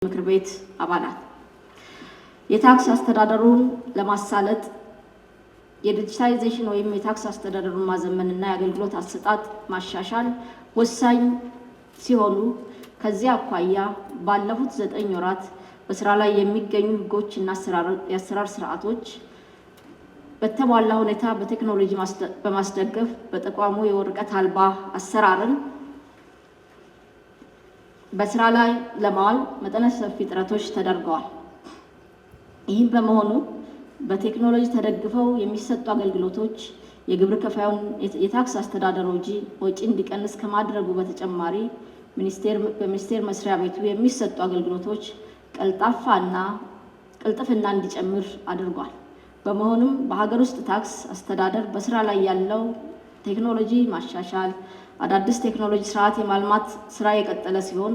ምክር ቤት አባላት የታክስ አስተዳደሩን ለማሳለጥ የዲጂታይዜሽን ወይም የታክስ አስተዳደሩን ማዘመንና የአገልግሎት አሰጣጥ ማሻሻል ወሳኝ ሲሆኑ ከዚያ አኳያ ባለፉት 9 ወራት በስራ ላይ የሚገኙ ህጎችና የአሰራር ስርዓቶች በተሟላ ሁኔታ በቴክኖሎጂ በማስደገፍ በተቋሙ የወረቀት አልባ አሰራርን በስራ ላይ ለማዋል መጠነ ሰፊ ጥረቶች ተደርገዋል። ይህም በመሆኑ በቴክኖሎጂ ተደግፈው የሚሰጡ አገልግሎቶች የግብር ከፋዩን የታክስ አስተዳደር ወጪ እንዲቀንስ ከማድረጉ በተጨማሪ በሚኒስቴር መስሪያ ቤቱ የሚሰጡ አገልግሎቶች ቅልጥፍና እንዲጨምር አድርጓል። በመሆኑም በሀገር ውስጥ ታክስ አስተዳደር በስራ ላይ ያለው ቴክኖሎጂ ማሻሻል አዳዲስ ቴክኖሎጂ ስርዓት የማልማት ስራ የቀጠለ ሲሆን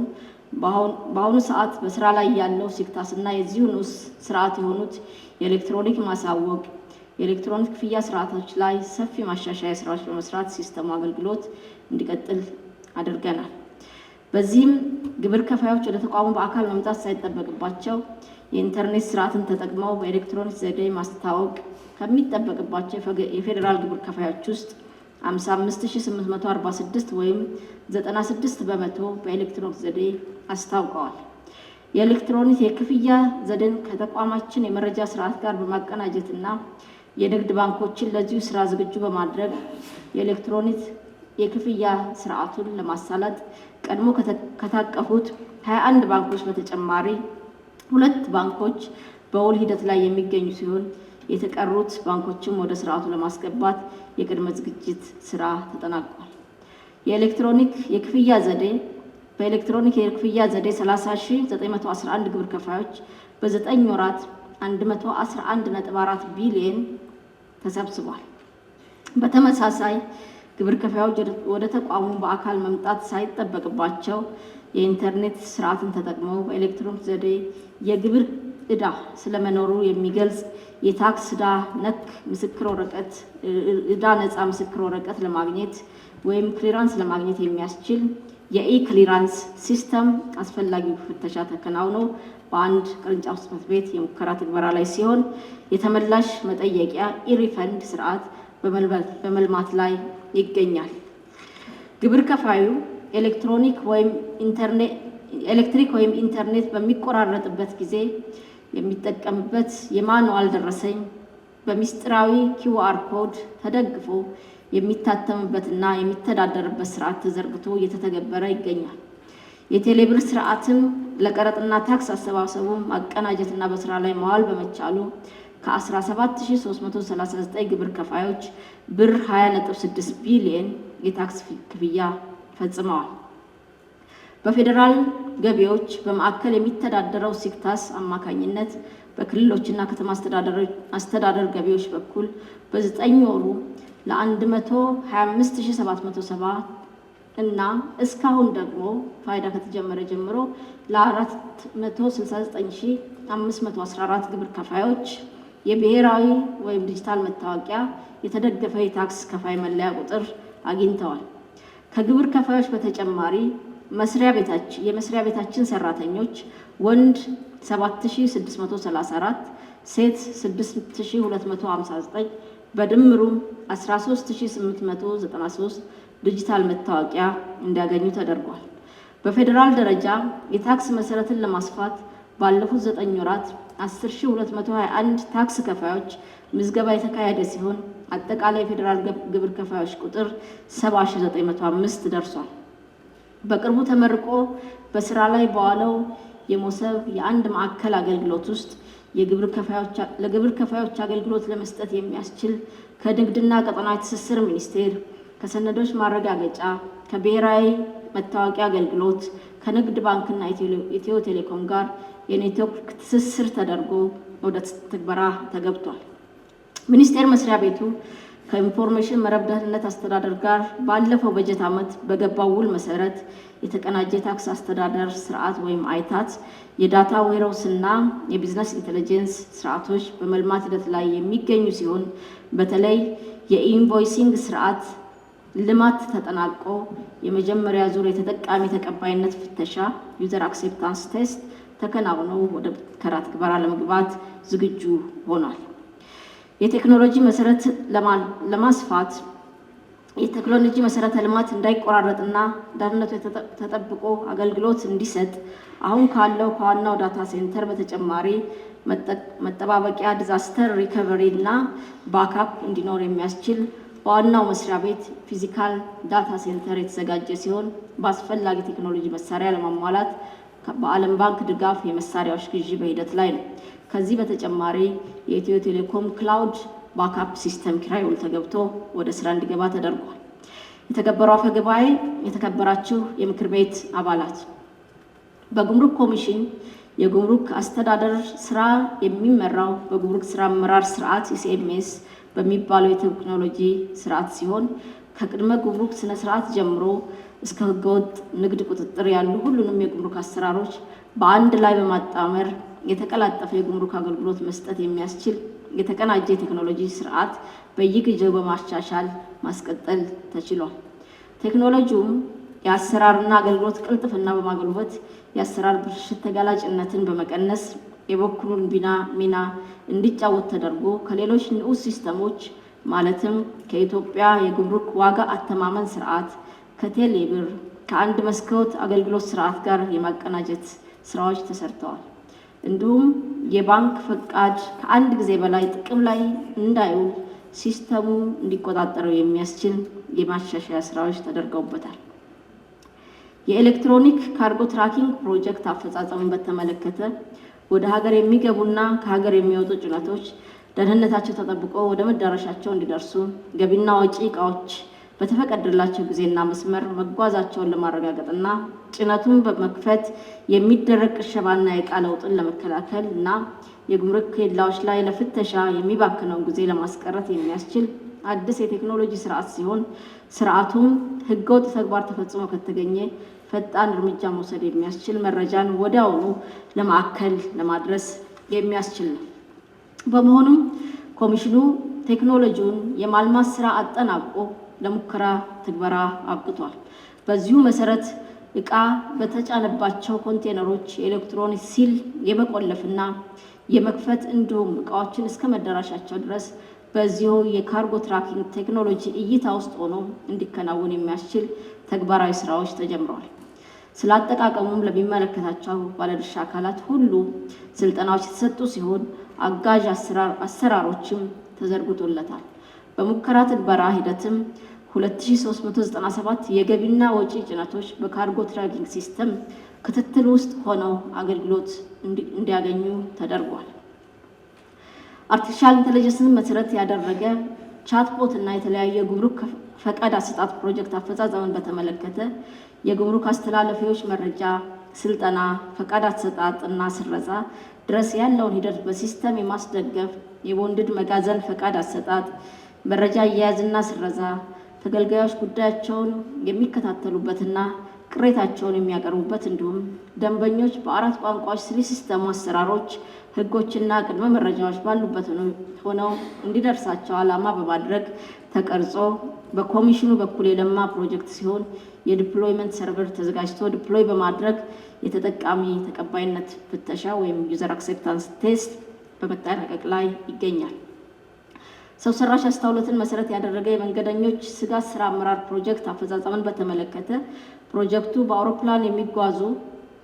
በአሁኑ ሰዓት በስራ ላይ ያለው ሲክታስና የዚሁ ንዑስ ስርዓት የሆኑት የኤሌክትሮኒክ ማሳወቅ የኤሌክትሮኒክ ክፍያ ስርዓቶች ላይ ሰፊ ማሻሻያ ስራዎች በመስራት ሲስተሙ አገልግሎት እንዲቀጥል አድርገናል። በዚህም ግብር ከፋዮች ወደ ተቋሙ በአካል መምጣት ሳይጠበቅባቸው የኢንተርኔት ስርዓትን ተጠቅመው በኤሌክትሮኒክ ዘዴ ማስታወቅ ከሚጠበቅባቸው የፌዴራል ግብር ከፋዮች ውስጥ 55846 ወይም 96% በኤሌክትሮኒክ ዘዴ አስታውቀዋል። የኤሌክትሮኒክ የክፍያ ዘዴን ከተቋማችን የመረጃ ስርዓት ጋር በማቀናጀትና የንግድ ባንኮችን ለዚሁ ስራ ዝግጁ በማድረግ የኤሌክትሮኒክ የክፍያ ስርዓቱን ለማሳለጥ ቀድሞ ከታቀፉት 21 ባንኮች በተጨማሪ 2 ባንኮች በውል ሂደት ላይ የሚገኙ ሲሆን የተቀሩት ባንኮችም ወደ ስርዓቱ ለማስገባት የቅድመ ዝግጅት ስራ ተጠናቋል። የኤሌክትሮኒክ የክፍያ ዘዴ በኤሌክትሮኒክ የክፍያ ዘዴ 30911 ግብር ከፋዮች በ9 ወራት 111.4 ቢሊዮን ተሰብስቧል። በተመሳሳይ ግብር ከፋዮች ወደ ተቋሙ በአካል መምጣት ሳይጠበቅባቸው የኢንተርኔት ስርዓትን ተጠቅመው በኤሌክትሮኒክ ዘዴ የግብር ዕዳ ስለመኖሩ የሚገልጽ የታክስ ዕዳ ነክ ምስክር ወረቀት ዕዳ ነፃ ምስክር ወረቀት ለማግኘት ወይም ክሊራንስ ለማግኘት የሚያስችል የኢ-ክሊራንስ ሲስተም አስፈላጊው ፍተሻ ተከናውኖ በአንድ ቅርንጫፍ ጽሕፈት ቤት የሙከራ ትግበራ ላይ ሲሆን የተመላሽ መጠየቂያ ኢሪፈንድ ስርዓት በመልማት ላይ ይገኛል። ግብር ከፋዩ ኤሌክትሪክ ወይም ኢንተርኔት በሚቆራረጥበት ጊዜ የሚጠቀምበት የማኑዋል ደረሰኝ በሚስጥራዊ QR ኮድ ተደግፎ የሚታተምበትና የሚተዳደርበት ስርዓት ተዘርግቶ እየተተገበረ ይገኛል። የቴሌብር ስርዓትን ለቀረጥና ታክስ አሰባሰቡ ማቀናጀትና በስራ ላይ ማዋል በመቻሉ ከ17339 ግብር ከፋዮች ብር 20.6 ቢሊዮን የታክስ ክፍያ ፈጽመዋል። በፌዴራል ገቢዎች በማዕከል የሚተዳደረው ሲክታስ አማካኝነት በክልሎችና ከተማ አስተዳደር ገቢዎች በኩል በ9 ወሩ ለ125770 እና እስካሁን ደግሞ ፋይዳ ከተጀመረ ጀምሮ ለ469514 ግብር ከፋዮች የብሔራዊ ወይም ዲጂታል መታወቂያ የተደገፈ የታክስ ከፋይ መለያ ቁጥር አግኝተዋል። ከግብር ከፋዮች በተጨማሪ የመስሪያ ቤታችን ሰራተኞች ወንድ 7634 ሴት 6259 በድምሩም 13893 ዲጂታል መታወቂያ እንዲያገኙ ተደርጓል። በፌዴራል ደረጃ የታክስ መሰረትን ለማስፋት ባለፉት 9 ወራት 10221 ታክስ ከፋዮች ምዝገባ የተካሄደ ሲሆን አጠቃላይ የፌዴራል ግብር ከፋዮች ቁጥር 70905 ደርሷል። በቅርቡ ተመርቆ በስራ ላይ በዋለው የሞሰብ የአንድ ማዕከል አገልግሎት ውስጥ ለግብር ከፋዮች አገልግሎት ለመስጠት የሚያስችል ከንግድና ቀጠናዊ ትስስር ሚኒስቴር ከሰነዶች ማረጋገጫ ከብሔራዊ መታወቂያ አገልግሎት ከንግድ ባንክና ኢትዮ ቴሌኮም ጋር የኔትወርክ ትስስር ተደርጎ ወደ ትግበራ ተገብቷል። ሚኒስቴር መስሪያ ቤቱ ከኢንፎርሜሽን መረብ ደህንነት አስተዳደር ጋር ባለፈው በጀት ዓመት በገባው ውል መሰረት የተቀናጀ ታክስ አስተዳደር ስርዓት ወይም አይታት የዳታ ዌርሃውስና የቢዝነስ ኢንተለጀንስ ስርዓቶች በመልማት ሂደት ላይ የሚገኙ ሲሆን በተለይ የኢንቮይሲንግ ስርዓት ልማት ተጠናቆ የመጀመሪያ ዙር የተጠቃሚ ተቀባይነት ፍተሻ ዩዘር አክሴፕታንስ ቴስት ተከናውነው ወደ ሙከራ ትግበራ ለመግባት ዝግጁ ሆኗል። የቴክኖሎጂ መሰረት ለማስፋት የቴክኖሎጂ መሰረተ ልማት እንዳይቆራረጥና ደህንነቱ ተጠብቆ አገልግሎት እንዲሰጥ አሁን ካለው ከዋናው ዳታ ሴንተር በተጨማሪ መጠባበቂያ ዲዛስተር ሪከቨሪ እና ባክአፕ እንዲኖር የሚያስችል በዋናው መስሪያ ቤት ፊዚካል ዳታ ሴንተር የተዘጋጀ ሲሆን በአስፈላጊ ቴክኖሎጂ መሳሪያ ለማሟላት በዓለም ባንክ ድጋፍ የመሳሪያዎች ግዢ በሂደት ላይ ነው። ከዚህ በተጨማሪ የኢትዮ ቴሌኮም ክላውድ ባክአፕ ሲስተም ኪራይ ውል ተገብቶ ወደ ስራ እንዲገባ ተደርጓል። የተከበረው አፈ ጉባኤ፣ የተከበራችሁ የምክር ቤት አባላት፣ በጉምሩክ ኮሚሽን የጉምሩክ አስተዳደር ስራ የሚመራው በጉምሩክ ስራ አመራር ስርዓት ኢሲኤምኤስ በሚባለው የቴክኖሎጂ ስርዓት ሲሆን ከቅድመ ጉምሩክ ስነ ስርዓት ጀምሮ እስከ ህገወጥ ንግድ ቁጥጥር ያሉ ሁሉንም የጉምሩክ አሰራሮች በአንድ ላይ በማጣመር የተቀላጠፈ የጉምሩክ አገልግሎት መስጠት የሚያስችል የተቀናጀ የቴክኖሎጂ ስርዓት በየጊዜው በማሻሻል ማስቀጠል ተችሏል። ቴክኖሎጂውም የአሰራርና አገልግሎት ቅልጥፍና በማጎልበት የአሰራር ብልሽት ተጋላጭነትን በመቀነስ የበኩሉን ሚና እንዲጫወት ተደርጎ ከሌሎች ንዑስ ሲስተሞች ማለትም ከኢትዮጵያ የጉምሩክ ዋጋ አተማመን ስርዓት፣ ከቴሌብር፣ ከአንድ መስኮት አገልግሎት ስርዓት ጋር የማቀናጀት ስራዎች ተሰርተዋል። እንዲሁም የባንክ ፈቃድ ከአንድ ጊዜ በላይ ጥቅም ላይ እንዳይውል ሲስተሙ እንዲቆጣጠረው የሚያስችል የማሻሻያ ስራዎች ተደርገውበታል። የኤሌክትሮኒክ ካርጎ ትራኪንግ ፕሮጀክት አፈጻጸምን በተመለከተ ወደ ሀገር የሚገቡና ከሀገር የሚወጡ ጭነቶች ደህንነታቸው ተጠብቆ ወደ መዳረሻቸው እንዲደርሱ ገቢና ወጪ እቃዎች በተፈቀደላቸው ጊዜና መስመር መጓዛቸውን ለማረጋገጥና ጭነቱን በመክፈት የሚደረግ ቅሸባና የዕቃ ለውጥን ለመከላከል እና የጉምሩክ ኬላዎች ላይ ለፍተሻ የሚባክነውን ጊዜ ለማስቀረት የሚያስችል አዲስ የቴክኖሎጂ ስርዓት ሲሆን ስርዓቱም ህገወጥ ተግባር ተፈጽሞ ከተገኘ ፈጣን እርምጃ መውሰድ የሚያስችል መረጃን ወዲያውኑ ለማዕከል ለማድረስ የሚያስችል ነው። በመሆኑም ኮሚሽኑ ቴክኖሎጂውን የማልማት ስራ አጠናቆ ለሙከራ ትግበራ አብቅቷል። በዚሁ መሰረት ዕቃ በተጫነባቸው ኮንቴነሮች የኤሌክትሮኒክ ሲል የመቆለፍና የመክፈት እንዲሁም ዕቃዎችን እስከ መዳረሻቸው ድረስ በዚሁ የካርጎ ትራኪንግ ቴክኖሎጂ እይታ ውስጥ ሆኖ እንዲከናወን የሚያስችል ተግባራዊ ስራዎች ተጀምረዋል። ስለ አጠቃቀሙም ለሚመለከታቸው ባለድርሻ አካላት ሁሉ ስልጠናዎች የተሰጡ ሲሆን አጋዥ አሰራሮችም ተዘርግቶለታል። በሙከራ ትግበራ ሂደትም 2397 የገቢና ወጪ ጭነቶች በካርጎ ትራኪንግ ሲስተም ክትትል ውስጥ ሆነው አገልግሎት እንዲያገኙ ተደርጓል። አርቲፊሻል ኢንተለጀንስን መሰረት ያደረገ ቻትቦት እና የተለያዩ የጉምሩክ ፈቃድ አሰጣጥ ፕሮጀክት አፈጻጸምን በተመለከተ የጉምሩክ አስተላለፊዎች መረጃ ስልጠና፣ ፈቃድ አሰጣጥ እና ስረዛ ድረስ ያለውን ሂደት በሲስተም የማስደገፍ የቦንድድ መጋዘን ፈቃድ አሰጣጥ፣ መረጃ አያያዝና ስረዛ፣ ተገልጋዮች ጉዳያቸውን የሚከታተሉበትና ቅሬታቸውን የሚያቀርቡበት እንዲሁም ደንበኞች በ4 ቋንቋዎች ስለ ሲስተሙ አሰራሮች፣ ህጎችና ቅድመ መረጃዎች ባሉበት ሆነው እንዲደርሳቸው ዓላማ በማድረግ ተቀርጾ በኮሚሽኑ በኩል የለማ ፕሮጀክት ሲሆን የዲፕሎይመንት ሰርቨር ተዘጋጅቶ ዲፕሎይ በማድረግ የተጠቃሚ ተቀባይነት ፍተሻ ወይም ዩዘር አክሴፕታንስ ቴስት በመጠናቀቅ ላይ ይገኛል። ሰው ሰራሽ አስተውሎትን መሰረት ያደረገ የመንገደኞች ስጋት ስራ አመራር ፕሮጀክት አፈጻጸምን በተመለከተ ፕሮጀክቱ በአውሮፕላን የሚጓዙ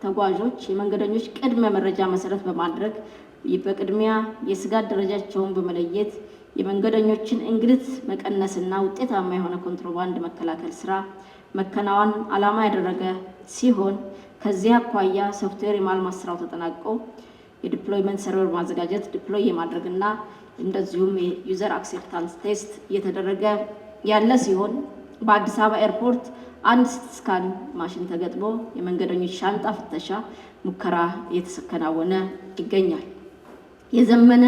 ተጓዦች የመንገደኞች ቅድመ መረጃ መሰረት በማድረግ በቅድሚያ የስጋት ደረጃቸውን በመለየት የመንገደኞችን እንግልት መቀነስና ውጤታማ የሆነ ኮንትሮባንድ መከላከል ስራ መከናወን ዓላማ ያደረገ ሲሆን ከዚህ አኳያ ሶፍትዌር የማልማት ስራው ተጠናቆ የዲፕሎይመንት ሰርቨር ማዘጋጀት ዲፕሎይ የማድረግና እንደዚሁም የዩዘር አክሴፕታንስ ቴስት እየተደረገ ያለ ሲሆን በአዲስ አበባ ኤርፖርት አንድ ስካን ማሽን ተገጥሞ የመንገደኞች ሻንጣ ፍተሻ ሙከራ እየተከናወነ ይገኛል። የዘመነ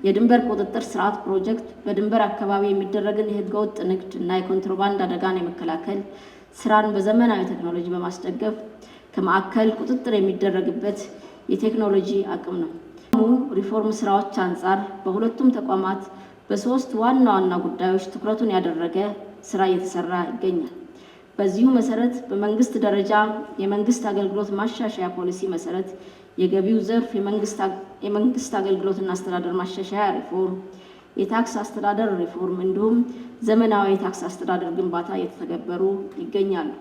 የድንበር ቁጥጥር ስርዓት ፕሮጀክት በድንበር አካባቢ የሚደረግን የህገወጥ ንግድ እና የኮንትሮባንድ አደጋን የመከላከል ስራን በዘመናዊ ቴክኖሎጂ በማስደገፍ ከማዕከል ቁጥጥር የሚደረግበት የቴክኖሎጂ አቅም ነው። ሪፎርም ስራዎች አንጻር በሁለቱም ተቋማት በሶስት ዋና ዋና ጉዳዮች ትኩረቱን ያደረገ ስራ እየተሰራ ይገኛል። በዚሁ መሰረት በመንግስት ደረጃ የመንግስት አገልግሎት ማሻሻያ ፖሊሲ መሰረት የገቢው ዘርፍ የመንግስት አገልግሎትና አስተዳደር ማሻሻያ ሪፎርም፣ የታክስ አስተዳደር ሪፎርም እንዲሁም ዘመናዊ የታክስ አስተዳደር ግንባታ እየተተገበሩ ይገኛሉ።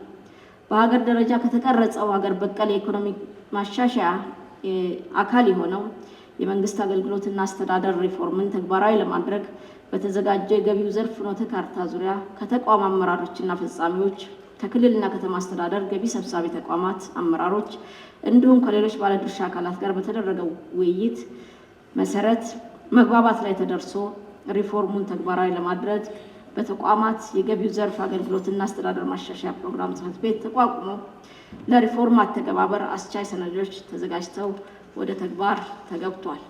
በሀገር ደረጃ ከተቀረጸው ሀገር በቀል የኢኮኖሚ ማሻሻያ አካል የሆነው የመንግስት አገልግሎትና አስተዳደር ሪፎርምን ተግባራዊ ለማድረግ በተዘጋጀው የገቢው ዘርፍ ፍኖተ ካርታ ዙሪያ ከተቋም አመራሮችና ፈጻሚዎች፣ ከክልልና ከተማ አስተዳደር ገቢ ሰብሳቢ ተቋማት አመራሮች እንዲሁም ከሌሎች ባለድርሻ አካላት ጋር በተደረገው ውይይት መሰረት መግባባት ላይ ተደርሶ ሪፎርሙን ተግባራዊ ለማድረግ በተቋማት የገቢው ዘርፍ አገልግሎትና አስተዳደር ማሻሻያ ፕሮግራም ጽሕፈት ቤት ተቋቁሞ ለሪፎርም አተገባበር አስቻይ ሰነዶች ተዘጋጅተው ወደ ተግባር ተገብቷል።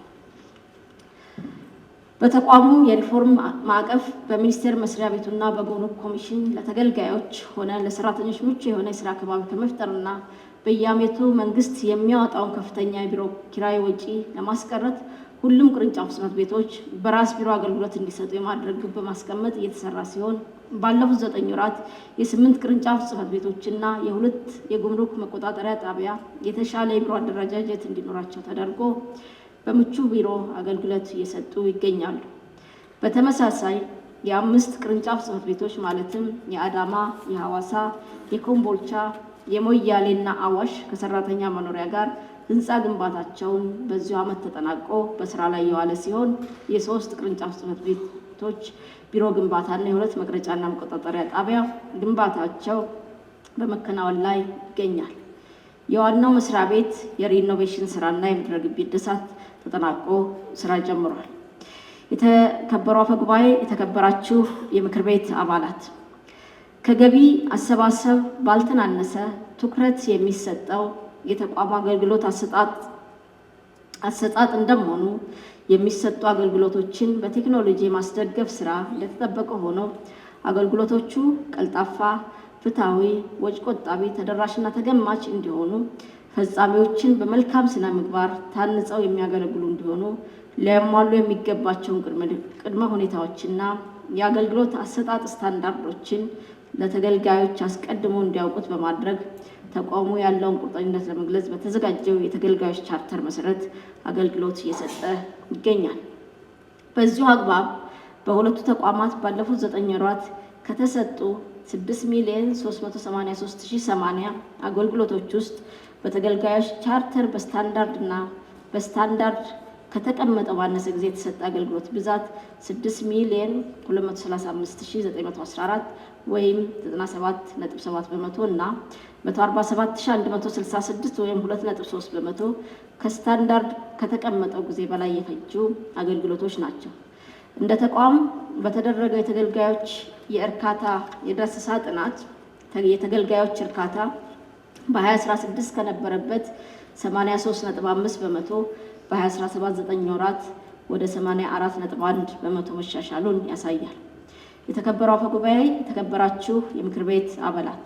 በተቋሙ የሪፎርም ማዕቀፍ በሚኒስቴር መስሪያ ቤቱና በጉምሩክ ኮሚሽን ለተገልጋዮች ሆነ ለሰራተኞች ምቹ የሆነ የስራ አካባቢ ከመፍጠርና በየዓመቱ መንግስት የሚያወጣውን ከፍተኛ የቢሮ ኪራይ ወጪ ለማስቀረት ሁሉም ቅርንጫፍ ጽሕፈት ቤቶች በራስ ቢሮ አገልግሎት እንዲሰጡ የማድረግ ግብ በማስቀመጥ እየተሰራ ሲሆን ባለፉት 9 ወራት የ8 ቅርንጫፍ ጽሕፈት ቤቶችና የ2 የጉምሩክ መቆጣጠሪያ ጣቢያ የተሻለ የቢሮ አደረጃጀት እንዲኖራቸው ተደርጎ በምቹ ቢሮ አገልግሎት እየሰጡ ይገኛሉ። በተመሳሳይ የ5 ቅርንጫፍ ጽሕፈት ቤቶች ማለትም የአዳማ፣ የሐዋሳ፣ የኮምቦልቻ፣ የሞያሌና አዋሽ ከሰራተኛ መኖሪያ ጋር ህንፃ ግንባታቸውን በዚሁ ዓመት ተጠናቆ በስራ ላይ የዋለ ሲሆን የ3 ቅርንጫፍ ጽሕፈት ቤቶች ቢሮ ግንባታና የ2 መቅረጫና መቆጣጠሪያ ጣቢያ ግንባታቸው በመከናወን ላይ ይገኛል። የዋናው መስሪያ ቤት የሪኖቬሽን ስራና የምድረ ግቢ እድሳት ተጠናቆ ስራ ጀምሯል። የተከበረው አፈ ጉባኤ፣ የተከበራችሁ የምክር ቤት አባላት፣ ከገቢ አሰባሰብ ባልተናነሰ ትኩረት የሚሰጠው የተቋም አገልግሎት አሰጣጥ እንደመሆኑ የሚሰጡ አገልግሎቶችን በቴክኖሎጂ የማስደገፍ ስራ እንደተጠበቀ ሆኖ አገልግሎቶቹ ቀልጣፋ፣ ፍትሃዊ፣ ወጪ ቆጣቢ፣ ተደራሽና ተገማች እንዲሆኑ ፈጻሚዎችን በመልካም ስነ ምግባር ታንጸው የሚያገለግሉ እንዲሆኑ ሊያሟሉ የሚገባቸውን ቅድመ ሁኔታዎችና የአገልግሎት አሰጣጥ ስታንዳርዶችን ለተገልጋዮች አስቀድሞ እንዲያውቁት በማድረግ ተቋሙ ያለውን ቁርጠኝነት ለመግለጽ በተዘጋጀው የተገልጋዮች ቻርተር መሰረት አገልግሎት እየሰጠ ይገኛል። በዚሁ አግባብ በሁለቱ ተቋማት ባለፉት 9 ወራት ከተሰጡ 6,383,080 አገልግሎቶች ውስጥ በተገልጋዮች ቻርተር በስታንዳርድ ከተቀመጠው ባነሰ ጊዜ የተሰጠ አገልግሎት ብዛት 6,235,914 ወይም 97.7% እና 147,166 ወይም 2.3% ከስታንዳርድ ከተቀመጠው ጊዜ በላይ የፈጁ አገልግሎቶች ናቸው። እንደ ተቋም በተደረገው የተገልጋዮች የእርካታ የዳሰሳ ጥናት የተገልጋዮች እርካታ በ2016 ከነበረበት 83.5% በ2017 9 ወራት ወደ 84.1% መሻሻሉን ያሳያል። የተከበረው አፈ ጉባኤ፣ የተከበራችሁ የምክር ቤት አባላት፣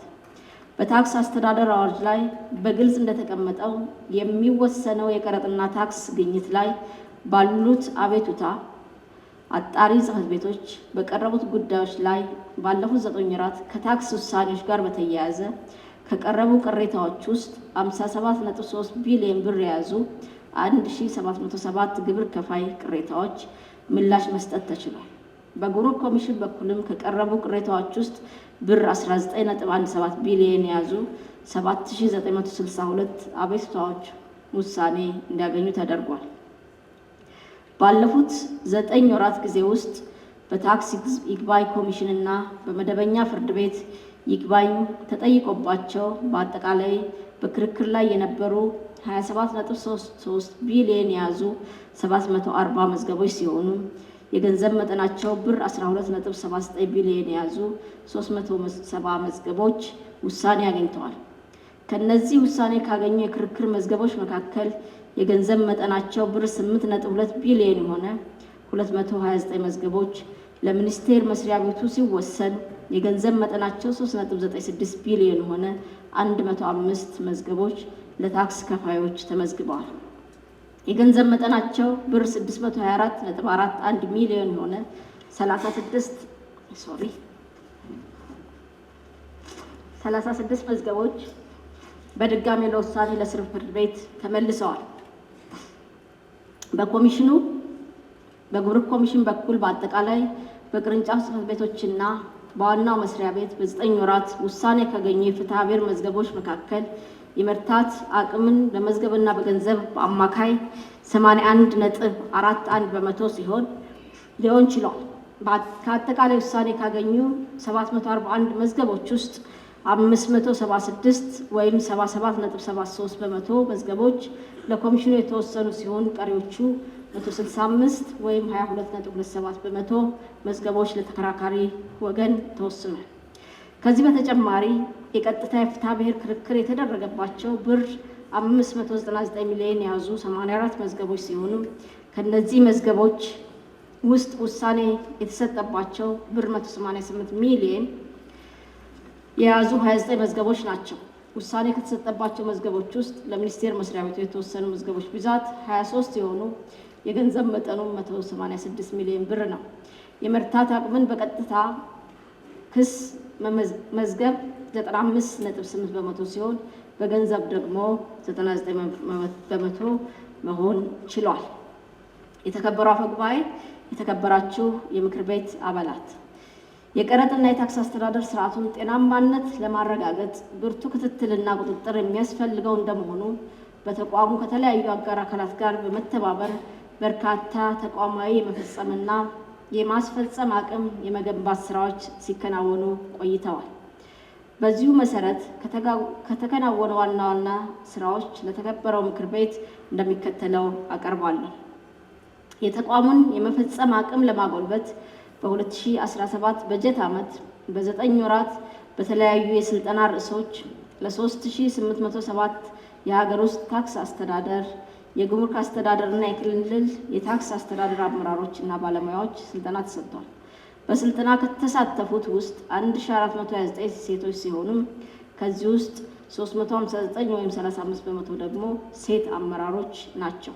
በታክስ አስተዳደር አዋጅ ላይ በግልጽ እንደተቀመጠው የሚወሰነው የቀረጥና ታክስ ግኝት ላይ ባሉት አቤቱታ አጣሪ ጽሕፈት ቤቶች በቀረቡት ጉዳዮች ላይ ባለፉት 9 ወራት ከታክስ ውሳኔዎች ጋር በተያያዘ ከቀረቡ ቅሬታዎች ውስጥ 57.3 ቢሊዮን ብር የያዙ 1707 ግብር ከፋይ ቅሬታዎች ምላሽ መስጠት ተችሏል። በጉምሩክ ኮሚሽን በኩልም ከቀረቡ ቅሬታዎች ውስጥ ብር 19.17 ቢሊዮን የያዙ 7962 አቤቱታዎች ውሳኔ እንዲያገኙ ተደርጓል። ባለፉት 9 ወራት ጊዜ ውስጥ በታክስ ይግባኝ ኮሚሽንና በመደበኛ ፍርድ ቤት ይግባኝ ተጠይቆባቸው በአጠቃላይ በክርክር ላይ የነበሩ 27.33 ቢሊዮን የያዙ 740 መዝገቦች ሲሆኑ የገንዘብ መጠናቸው ብር 12.79 ቢሊዮን የያዙ 370 መዝገቦች ውሳኔ አግኝተዋል። ከነዚህ ውሳኔ ካገኙ የክርክር መዝገቦች መካከል የገንዘብ መጠናቸው ብር 8.2 ቢሊዮን የሆነ 229 መዝገቦች ለሚኒስቴር መስሪያ ቤቱ ሲወሰን የገንዘብ መጠናቸው 3.96 ቢሊዮን የሆነ 105 መዝገቦች ለታክስ ከፋዮች ተመዝግበዋል። የገንዘብ መጠናቸው ብር 624.41 ሚሊዮን የሆነ 36 መዝገቦች በድጋሚ ለውሳኔ ለስር ፍርድ ቤት ተመልሰዋል። በጉምሩክ ኮሚሽን በኩል በአጠቃላይ በቅርንጫፍ ጽሕፈት ቤቶችና በዋናው መስሪያ ቤት በ9 ወራት ውሳኔ ካገኙ የፍትሐ ብሔር መዝገቦች መካከል የመርታት አቅምን በመዝገብና በገንዘብ በአማካይ 81.41 በመቶ ሊሆን ችሏል። ከአጠቃላይ ውሳኔ ካገኙ 741 መዝገቦች ውስጥ 576 ወይም 77.73 በመቶ መዝገቦች ለኮሚሽኑ የተወሰኑ ሲሆን ቀሪዎቹ 165 ወይም 22.27 በመቶ መዝገቦች ለተከራካሪ ወገን ተወስኗል። ከዚህ በተጨማሪ የቀጥታ የፍትሐ ብሔር ክርክር የተደረገባቸው ብር 599 ሚሊዮን የያዙ 84 መዝገቦች ሲሆኑ ከነዚህ መዝገቦች ውስጥ ውሳኔ የተሰጠባቸው ብር 188 ሚሊዮን የያዙ 29 መዝገቦች ናቸው። ውሳኔ ከተሰጠባቸው መዝገቦች ውስጥ ለሚኒስቴር መስሪያ ቤቱ የተወሰኑ መዝገቦች ብዛት 23 የሆኑ የገንዘብ መጠኑ 186 ሚሊዮን ብር ነው። የመርታት አቅምን በቀጥታ ክስ መዝገብ 95.8 በመቶ ሲሆን በገንዘብ ደግሞ 99 በመቶ መሆን ችሏል። የተከበሩ አፈ ጉባኤ፣ የተከበራችሁ የምክር ቤት አባላት፣ የቀረጥና የታክስ አስተዳደር ስርዓቱን ጤናማነት ለማረጋገጥ ብርቱ ክትትልና ቁጥጥር የሚያስፈልገው እንደመሆኑ በተቋሙ ከተለያዩ አጋር አካላት ጋር በመተባበር በርካታ ተቋማዊ የመፈጸምና የማስፈጸም አቅም የመገንባት ስራዎች ሲከናወኑ ቆይተዋል። በዚሁ መሰረት ከተከናወኑ ዋና ዋና ስራዎች ለተከበረው ምክር ቤት እንደሚከተለው አቀርባለሁ። የተቋሙን የመፈጸም አቅም ለማጎልበት በ2017 በጀት ዓመት በ9 ወራት በተለያዩ የስልጠና ርዕሶች ለ3807 የሀገር ውስጥ ታክስ አስተዳደር፣ የጉምሩክ አስተዳደርና የክልል የታክስ አስተዳደር አመራሮች እና ባለሙያዎች ስልጠና ተሰጥቷል። በስልጠና ከተሳተፉት ውስጥ 1429 ሴቶች ሲሆኑ ከዚህ ውስጥ 359 ወይም 35 በመቶ ደግሞ ሴት አመራሮች ናቸው።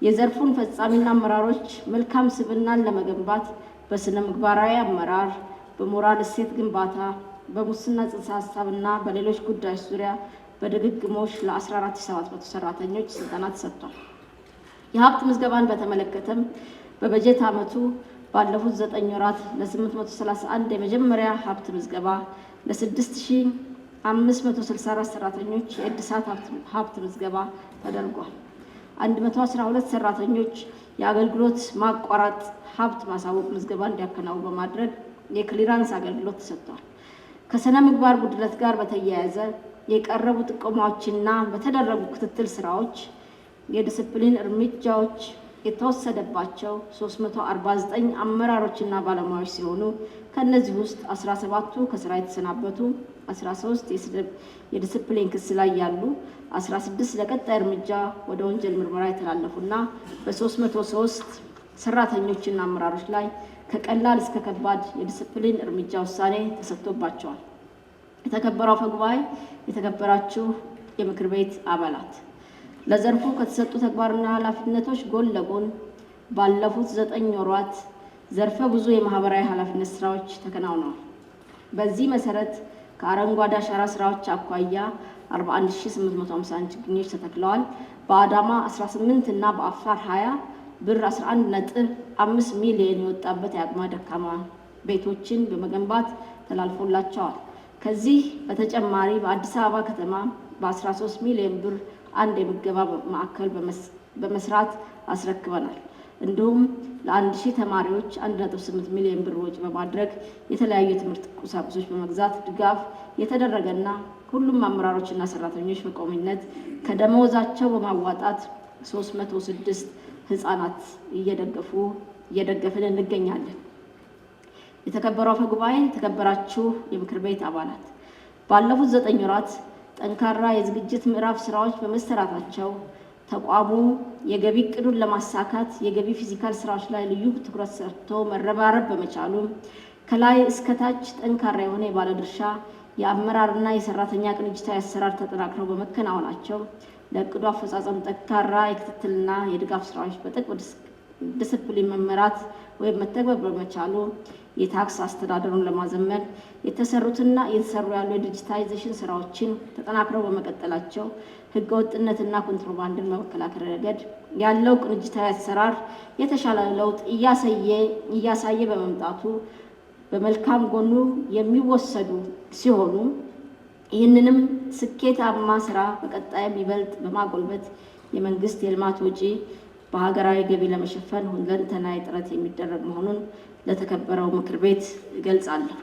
የዘርፉን ፈጻሚና አመራሮች መልካም ስብዕናን ለመገንባት በስነ ምግባራዊ አመራር፣ በሞራል እሴት ግንባታ፣ በሙስና ጽንሰ ሀሳብና በሌሎች ጉዳዮች ዙሪያ በድግግሞሽ ለ14700 ሰራተኞች ስልጠና ተሰጥቷል። የሀብት ምዝገባን በተመለከተም በበጀት ዓመቱ ባለፉት 9 ወራት ለ831 የመጀመሪያ ሀብት ምዝገባ፣ ለ6564 ሰራተኞች የእድሳት ሀብት ምዝገባ ተደርጓል። 112 ሰራተኞች የአገልግሎት ማቋረጥ ሀብት ማሳወቅ ምዝገባ እንዲያከናውኑ በማድረግ የክሊራንስ አገልግሎት ተሰጥቷል። ከስነ ምግባር ጉድለት ጋር በተያያዘ የቀረቡ ጥቆማዎችና በተደረጉ ክትትል ስራዎች የዲስፕሊን እርምጃዎች የተወሰደባቸው 349 አመራሮችና ባለሙያዎች ሲሆኑ ከነዚህ ውስጥ 17ቱ ከስራ የተሰናበቱ፣ 13 የዲስፕሊን ክስ ላይ ያሉ፣ 16 ለቀጣይ እርምጃ ወደ ወንጀል ምርመራ የተላለፉና በ303 ሰራተኞችና አመራሮች ላይ ከቀላል እስከ ከባድ የዲስፕሊን እርምጃ ውሳኔ ተሰጥቶባቸዋል። የተከበረው አፈ ጉባኤ፣ የተከበራችሁ የምክር ቤት አባላት፣ ለዘርፉ ከተሰጡ ተግባርና ኃላፊነቶች ጎን ለጎን ባለፉት 9 ወራት ዘርፈ ብዙ የማህበራዊ ኃላፊነት ስራዎች ተከናውነዋል። በዚህ መሰረት ከአረንጓዴ አሻራ ስራዎች አኳያ 41851 ችግኞች ተተክለዋል። በአዳማ 18 እና በአፋር 20 ብር 11.5 ሚሊዮን የወጣበት የአቅመ ደካማ ቤቶችን በመገንባት ተላልፎላቸዋል። ከዚህ በተጨማሪ በአዲስ አበባ ከተማ በ13 ሚሊዮን ብር አንድ የምገባ ማዕከል በመስራት አስረክበናል። እንዲሁም ለ1000 ተማሪዎች 1.8 ሚሊዮን ብር ወጪ በማድረግ የተለያዩ የትምህርት ቁሳቁሶች በመግዛት ድጋፍ የተደረገና ሁሉም አመራሮችና ሰራተኞች በቋሚነት ከደመወዛቸው በማዋጣት 306 ህፃናት እየደገፍን እንገኛለን። የተከበረው አፈ ጉባኤ፣ የተከበራችሁ የምክር ቤት አባላት፣ ባለፉት 9 ወራት ጠንካራ የዝግጅት ምዕራፍ ስራዎች በመሰራታቸው ተቋሙ የገቢ እቅዱን ለማሳካት የገቢ ፊዚካል ስራዎች ላይ ልዩ ትኩረት ሰጥቶ መረባረብ በመቻሉ ከላይ እስከ ታች ጠንካራ የሆነ የባለድርሻ የአመራርና የሰራተኛ ቅንጅታዊ አሰራር ተጠናክረው በመከናወናቸው ለእቅዱ አፈጻጸም ጠንካራ የክትትልና የድጋፍ ስራዎች ዲስፕሊን መመራት ወይም መተግበር በመቻሉ የታክስ አስተዳደሩን ለማዘመን የተሰሩትና እየተሰሩ ያሉ የዲጂታይዜሽን ስራዎችን ተጠናክረው በመቀጠላቸው ህገወጥነትና ኮንትሮባንድን በመከላከል ረገድ ያለው ቅንጅታዊ አሰራር የተሻለ ለውጥ እያሳየ በመምጣቱ በመልካም ጎኑ የሚወሰዱ ሲሆኑ ይህንንም ስኬታማ ስራ በቀጣይም ይበልጥ በማጎልበት የመንግስት የልማት ወጪ በሀገራዊ ገቢ ለመሸፈን ሁለንተናዊ ጥረት የሚደረግ መሆኑን ለተከበረው ምክር ቤት እገልጻለሁ።